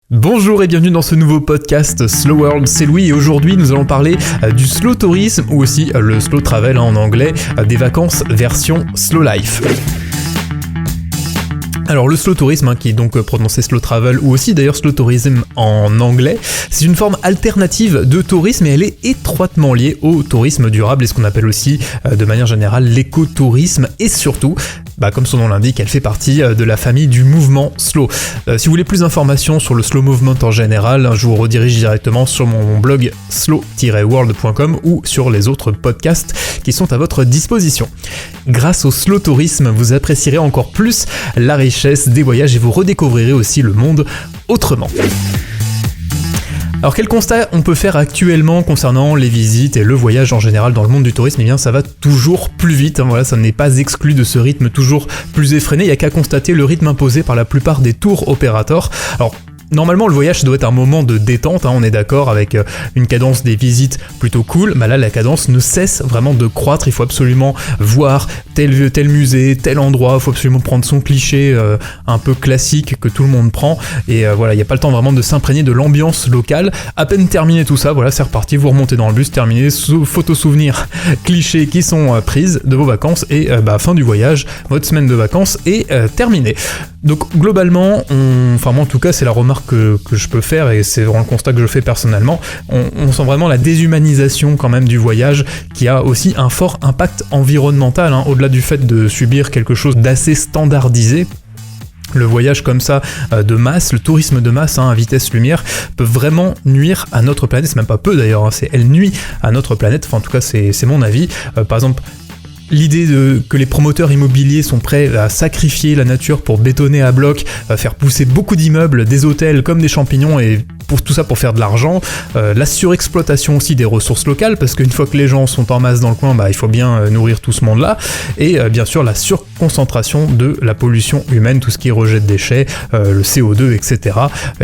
Bonjour et bienvenue dans ce nouveau podcast Slow World, c'est Louis et aujourd'hui nous allons parler du slow tourisme ou aussi le slow travel en anglais, des vacances version slow life. Alors le slow tourisme, qui est donc prononcé slow travel ou aussi d'ailleurs slow tourism en anglais, c'est une forme alternative de tourisme et elle est étroitement liée au tourisme durable et ce qu'on appelle aussi de manière générale l'écotourisme et surtout, comme son nom l'indique, elle fait partie de la famille du mouvement slow. Si vous voulez plus d'informations sur le slow movement en général, je vous redirige directement sur mon blog slow-world.com ou sur les autres podcasts qui sont à votre disposition. Grâce au slow tourisme, vous apprécierez encore plus la richesse des voyages et vous redécouvrirez aussi le monde autrement. Alors quel constat on peut faire actuellement concernant les visites et le voyage en général dans le monde du tourisme ? Eh bien ça va toujours plus vite, ça n'est pas exclu de ce rythme toujours plus effréné, il n'y a qu'à constater le rythme imposé par la plupart des tours opérateurs. Alors normalement, le voyage, ça doit être un moment de détente, on est d'accord, avec une cadence des visites plutôt cool, mais là, la cadence ne cesse vraiment de croître, il faut absolument voir tel musée, tel endroit, il faut absolument prendre son cliché un peu classique que tout le monde prend, et il n'y a pas le temps vraiment de s'imprégner de l'ambiance locale. À peine terminé tout ça, c'est reparti, vous remontez dans le bus, terminé, photos souvenirs clichés qui sont prises de vos vacances, et fin du voyage, votre semaine de vacances est terminée. Donc globalement, moi en tout cas c'est la remarque que je peux faire et c'est vraiment le constat que je fais personnellement, on sent vraiment la déshumanisation quand même du voyage qui a aussi un fort impact environnemental, au-delà du fait de subir quelque chose d'assez standardisé. Le voyage comme ça de masse, le tourisme de masse à vitesse lumière peut vraiment nuire à notre planète, c'est même pas peu d'ailleurs, elle nuit à notre planète, en tout cas c'est mon avis. Par exemple, l'idée que les promoteurs immobiliers sont prêts à sacrifier la nature pour bétonner à bloc, faire pousser beaucoup d'immeubles, des hôtels comme des champignons et pour tout ça pour faire de l'argent, la surexploitation aussi des ressources locales parce qu'une fois que les gens sont en masse dans le coin, il faut bien nourrir tout ce monde-là et bien sûr la surconcentration de la pollution humaine, tout ce qui est rejet de déchets, le CO2, etc.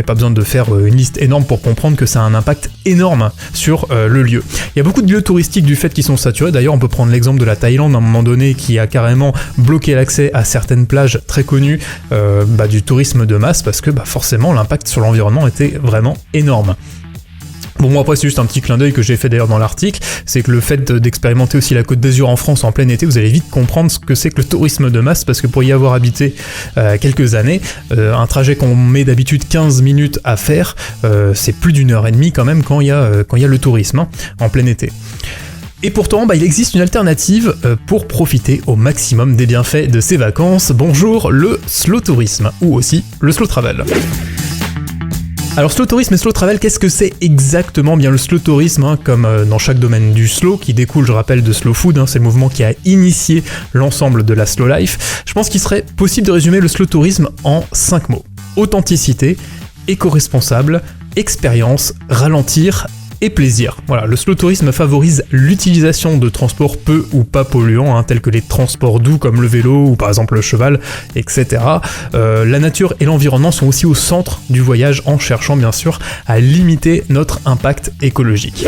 Pas besoin de faire une liste énorme pour comprendre que ça a un impact énorme sur le lieu. Il y a beaucoup de lieux touristiques du fait qu'ils sont saturés, d'ailleurs on peut prendre l'exemple de la Thaïlande à un moment donné qui a carrément bloqué l'accès à certaines plages très connues du tourisme de masse parce que forcément l'impact sur l'environnement était vraiment énorme. Bon, moi après c'est juste un petit clin d'œil que j'ai fait d'ailleurs dans l'article, c'est que le fait d'expérimenter aussi la Côte d'Azur en France en plein été, vous allez vite comprendre ce que c'est que le tourisme de masse, parce que pour y avoir habité quelques années, un trajet qu'on met d'habitude 15 minutes à faire, c'est plus d'une heure et demie quand même quand il y a le tourisme en plein été. Et pourtant, il existe une alternative pour profiter au maximum des bienfaits de ces vacances. Bonjour, le slow tourisme, ou aussi le slow travel. Alors slow tourisme et slow travel, qu'est-ce que c'est exactement ? Bien le slow tourisme, comme dans chaque domaine du slow, qui découle, je rappelle, de slow food, c'est le mouvement qui a initié l'ensemble de la slow life. Je pense qu'il serait possible de résumer le slow tourisme en 5 mots. Authenticité, éco-responsable, expérience, ralentir et plaisir. Voilà, le slow tourisme favorise l'utilisation de transports peu ou pas polluants, tels que les transports doux comme le vélo ou par exemple le cheval, etc. La nature et l'environnement sont aussi au centre du voyage en cherchant bien sûr à limiter notre impact écologique.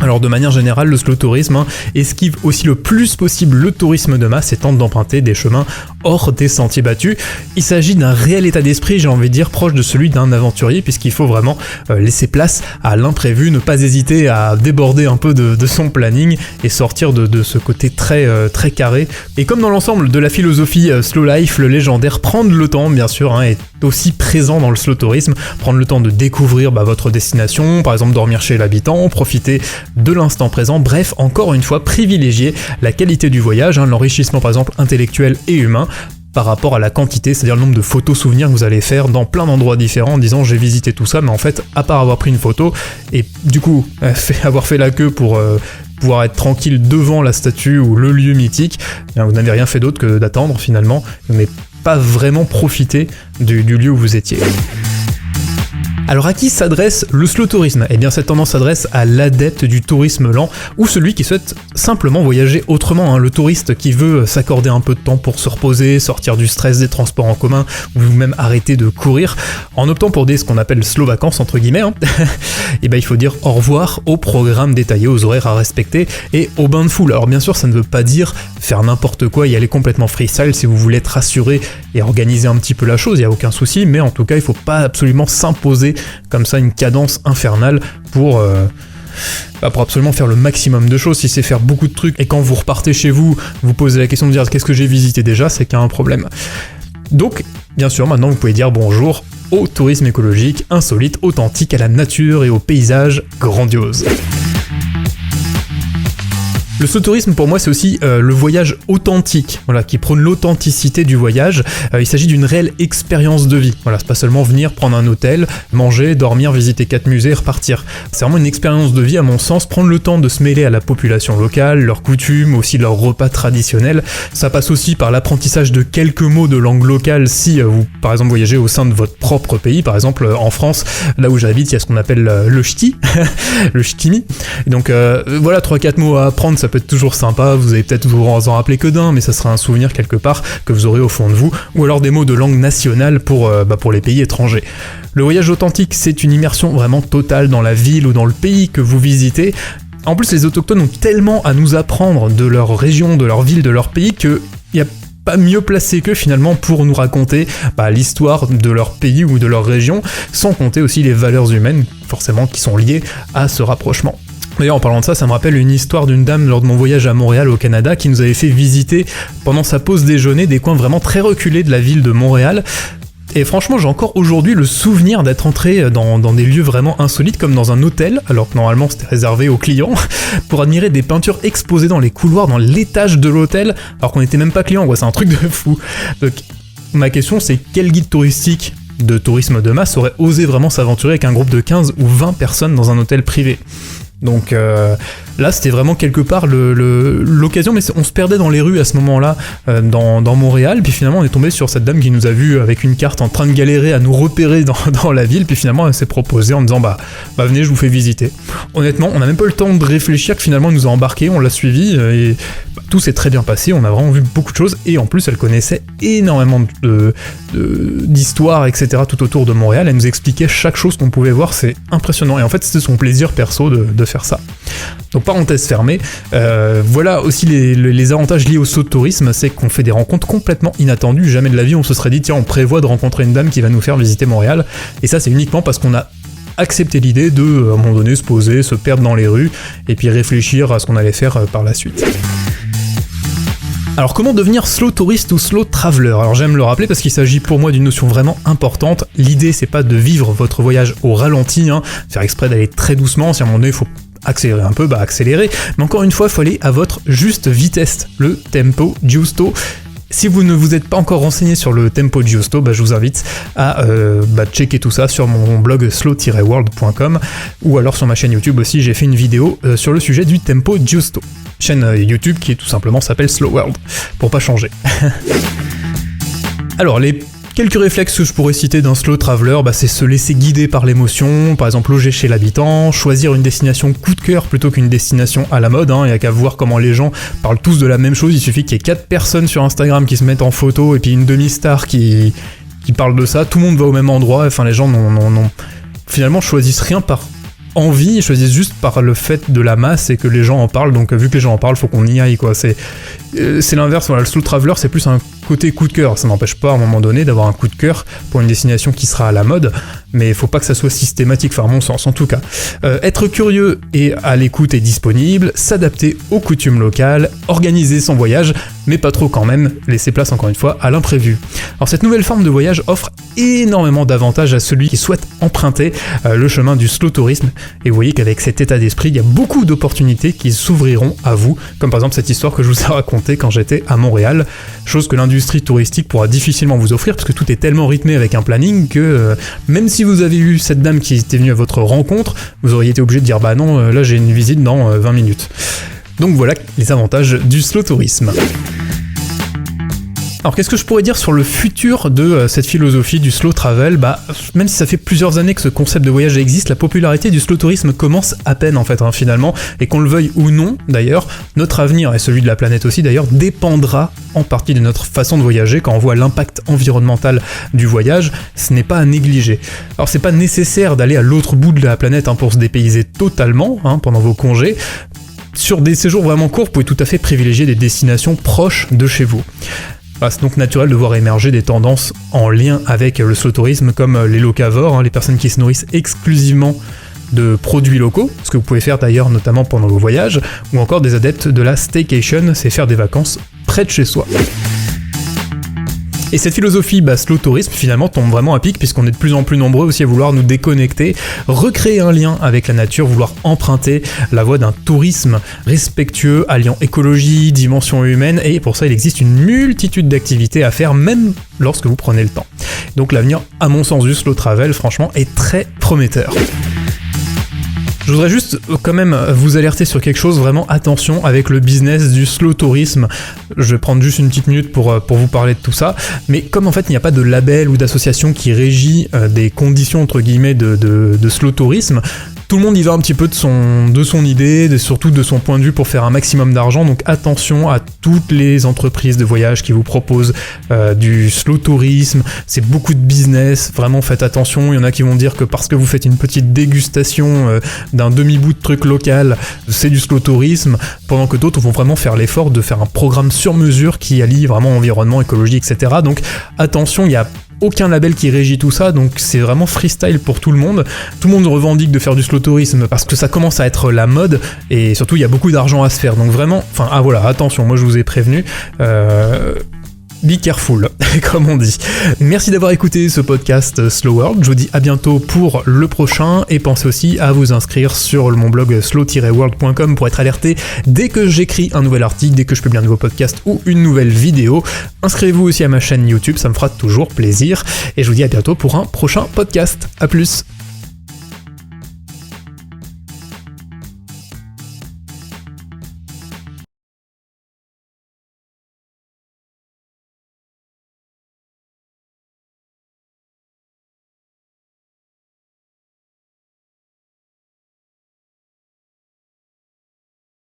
Alors de manière générale, le slow tourisme esquive aussi le plus possible le tourisme de masse et tente d'emprunter des chemins hors des sentiers battus. Il s'agit d'un réel état d'esprit, j'ai envie de dire, proche de celui d'un aventurier, puisqu'il faut vraiment laisser place à l'imprévu, ne pas hésiter à déborder un peu de son planning et sortir de ce côté très carré. Et comme dans l'ensemble de la philosophie slow life, le légendaire prendre le temps, bien sûr, est aussi présent dans le slow tourisme, prendre le temps de découvrir votre destination, par exemple dormir chez l'habitant, profiter de l'instant présent, bref, encore une fois, privilégier la qualité du voyage, l'enrichissement par exemple intellectuel et humain, par rapport à la quantité, c'est-à-dire le nombre de photos souvenirs que vous allez faire dans plein d'endroits différents en disant j'ai visité tout ça, mais en fait, à part avoir pris une photo, et du coup, avoir fait la queue pour pouvoir être tranquille devant la statue ou le lieu mythique, vous n'avez rien fait d'autre que d'attendre finalement, vous n'avez pas vraiment profité du lieu où vous étiez. Alors à qui s'adresse le slow tourisme ? Eh bien cette tendance s'adresse à l'adepte du tourisme lent ou celui qui souhaite simplement voyager autrement, le touriste qui veut s'accorder un peu de temps pour se reposer, sortir du stress des transports en commun ou même arrêter de courir en optant pour ce qu'on appelle slow vacances entre guillemets. Et ben il faut dire au revoir au programme détaillé, aux horaires à respecter et au bain de foule. Alors bien sûr ça ne veut pas dire faire n'importe quoi, y aller complètement freestyle si vous voulez être rassuré et organiser un petit peu la chose, il n'y a aucun souci, mais en tout cas il ne faut pas absolument s'imposer comme ça une cadence infernale pour absolument faire le maximum de choses. Si c'est faire beaucoup de trucs et quand vous repartez chez vous, vous posez la question de dire qu'est-ce que j'ai visité déjà, c'est qu'il y a un problème. Donc bien sûr maintenant vous pouvez dire bonjour au tourisme écologique, insolite, authentique, à la nature et aux paysages grandioses. Le slow tourisme pour moi c'est aussi le voyage authentique, qui prône l'authenticité du voyage. Il s'agit d'une réelle expérience de vie. C'est pas seulement venir prendre un hôtel, manger, dormir, visiter 4 musées et repartir. C'est vraiment une expérience de vie à mon sens, prendre le temps de se mêler à la population locale, leurs coutumes, aussi leurs repas traditionnels. Ça passe aussi par l'apprentissage de quelques mots de langue locale si vous par exemple voyagez au sein de votre propre pays. Par exemple en France, là où j'habite, il y a ce qu'on appelle le ch'ti, le ch'timi. Donc 3-4 mots à apprendre, ça peut être toujours sympa, vous allez peut-être vous en rappeler que d'un, mais ça sera un souvenir quelque part que vous aurez au fond de vous, ou alors des mots de langue nationale pour les pays étrangers. Le voyage authentique, c'est une immersion vraiment totale dans la ville ou dans le pays que vous visitez. En plus, les autochtones ont tellement à nous apprendre de leur région, de leur ville, de leur pays, qu'il y a pas mieux placé qu'eux finalement pour nous raconter l'histoire de leur pays ou de leur région, sans compter aussi les valeurs humaines, forcément, qui sont liées à ce rapprochement. D'ailleurs en parlant de ça, ça me rappelle une histoire d'une dame lors de mon voyage à Montréal au Canada qui nous avait fait visiter pendant sa pause déjeuner des coins vraiment très reculés de la ville de Montréal. Et franchement j'ai encore aujourd'hui le souvenir d'être entré dans des lieux vraiment insolites comme dans un hôtel, alors que normalement c'était réservé aux clients, pour admirer des peintures exposées dans les couloirs, dans l'étage de l'hôtel, alors qu'on n'était même pas clients, c'est un truc de fou. Donc ma question c'est quel guide touristique de tourisme de masse aurait osé vraiment s'aventurer avec un groupe de 15 ou 20 personnes dans un hôtel privé ? Donc là c'était vraiment quelque part l'occasion, mais on se perdait dans les rues à ce moment-là dans Montréal, puis finalement on est tombé sur cette dame qui nous a vus avec une carte en train de galérer à nous repérer dans la ville, puis finalement elle s'est proposée en disant venez je vous fais visiter. Honnêtement on n'a même pas eu le temps de réfléchir que finalement elle nous a embarqués, on l'a suivi et tout s'est très bien passé, on a vraiment vu beaucoup de choses et en plus elle connaissait énormément d'histoires etc. tout autour de Montréal, elle nous expliquait chaque chose qu'on pouvait voir, c'est impressionnant et en fait c'était son plaisir perso de faire ça. Donc parenthèse fermée, voilà aussi les avantages liés au slow tourisme, c'est qu'on fait des rencontres complètement inattendues, jamais de la vie on se serait dit tiens on prévoit de rencontrer une dame qui va nous faire visiter Montréal, et ça c'est uniquement parce qu'on a accepté l'idée de à un moment donné se poser, se perdre dans les rues et puis réfléchir à ce qu'on allait faire par la suite. Alors comment devenir slow touriste ou slow traveler ? Alors j'aime le rappeler parce qu'il s'agit pour moi d'une notion vraiment importante. L'idée c'est pas de vivre votre voyage au ralenti, faire exprès d'aller très doucement, si à un moment donné il faut accélérer un peu, accélérer, mais encore une fois il faut aller à votre juste vitesse, le tempo giusto. Si vous ne vous êtes pas encore renseigné sur le tempo giusto, je vous invite à checker tout ça sur mon blog slow-world.com ou alors sur ma chaîne YouTube aussi, j'ai fait une vidéo sur le sujet du tempo giusto. Chaîne YouTube qui tout simplement s'appelle Slow World, pour pas changer. Alors les quelques réflexes que je pourrais citer d'un slow traveler, c'est se laisser guider par l'émotion, par exemple loger chez l'habitant, choisir une destination coup de cœur plutôt qu'une destination à la mode, il n'y a qu'à voir comment les gens parlent tous de la même chose, il suffit qu'il y ait 4 personnes sur Instagram qui se mettent en photo et puis une demi-star qui parle de ça, tout le monde va au même endroit, les gens finalement choisissent rien par envie, ils choisissent juste par le fait de la masse et que les gens en parlent, donc vu que les gens en parlent, faut qu'on y aille c'est l'inverse, le slow traveler c'est plus un côté coup de cœur, ça n'empêche pas à un moment donné d'avoir un coup de cœur pour une destination qui sera à la mode, mais il faut pas que ça soit systématique, à mon sens en tout cas. Être curieux et à l'écoute et disponible, s'adapter aux coutumes locales, organiser son voyage, mais pas trop quand même, laisser place encore une fois à l'imprévu. Alors cette nouvelle forme de voyage offre énormément d'avantages à celui qui souhaite emprunter le chemin du slow tourisme, et vous voyez qu'avec cet état d'esprit, il y a beaucoup d'opportunités qui s'ouvriront à vous, comme par exemple cette histoire que je vous ai racontée quand j'étais à Montréal, chose que l'industrie touristique pourra difficilement vous offrir parce que tout est tellement rythmé avec un planning que même si vous avez eu cette dame qui était venue à votre rencontre, vous auriez été obligé de dire non, là j'ai une visite dans 20 minutes. Donc voilà les avantages du slow tourisme. Alors qu'est-ce que je pourrais dire sur le futur de cette philosophie du slow travel ? Même si ça fait plusieurs années que ce concept de voyage existe, la popularité du slow tourisme commence à peine en fait finalement, et qu'on le veuille ou non d'ailleurs, notre avenir et celui de la planète aussi d'ailleurs dépendra en partie de notre façon de voyager. Quand on voit l'impact environnemental du voyage, ce n'est pas à négliger. Alors c'est pas nécessaire d'aller à l'autre bout de la planète pour se dépayser totalement pendant vos congés. Sur des séjours vraiment courts, vous pouvez tout à fait privilégier des destinations proches de chez vous. C'est donc naturel de voir émerger des tendances en lien avec le slow tourisme, comme les locavores, les personnes qui se nourrissent exclusivement de produits locaux, ce que vous pouvez faire d'ailleurs notamment pendant vos voyages, ou encore des adeptes de la staycation, c'est faire des vacances près de chez soi. Et cette philosophie slow tourisme finalement tombe vraiment à pic, puisqu'on est de plus en plus nombreux aussi à vouloir nous déconnecter, recréer un lien avec la nature, vouloir emprunter la voie d'un tourisme respectueux, alliant écologie, dimension humaine, et pour ça il existe une multitude d'activités à faire, même lorsque vous prenez le temps. Donc l'avenir, à mon sens, du slow travel, franchement, est très prometteur. Je voudrais juste quand même vous alerter sur quelque chose, vraiment attention avec le business du slow tourisme. Je vais prendre juste une petite minute pour vous parler de tout ça, mais comme en fait il n'y a pas de label ou d'association qui régit des conditions entre guillemets de slow tourisme, tout le monde y va un petit peu de son idée, surtout de son point de vue pour faire un maximum d'argent, donc attention à toutes les entreprises de voyage qui vous proposent du slow tourisme, c'est beaucoup de business, vraiment faites attention, il y en a qui vont dire que parce que vous faites une petite dégustation d'un demi-bout de truc local, c'est du slow tourisme, pendant que d'autres vont vraiment faire l'effort de faire un programme sur mesure qui allie vraiment environnement, écologie, etc. Donc attention, il y a aucun label qui régit tout ça, donc c'est vraiment freestyle pour tout le monde. Tout le monde revendique de faire du slow tourisme parce que ça commence à être la mode, et surtout il y a beaucoup d'argent à se faire, donc vraiment, attention, moi je vous ai prévenu, be careful, comme on dit. Merci d'avoir écouté ce podcast Slow World, je vous dis à bientôt pour le prochain, et pensez aussi à vous inscrire sur mon blog slow-world.com pour être alerté dès que j'écris un nouvel article, dès que je publie un nouveau podcast ou une nouvelle vidéo. Inscrivez-vous aussi à ma chaîne YouTube, ça me fera toujours plaisir, et je vous dis à bientôt pour un prochain podcast. À plus.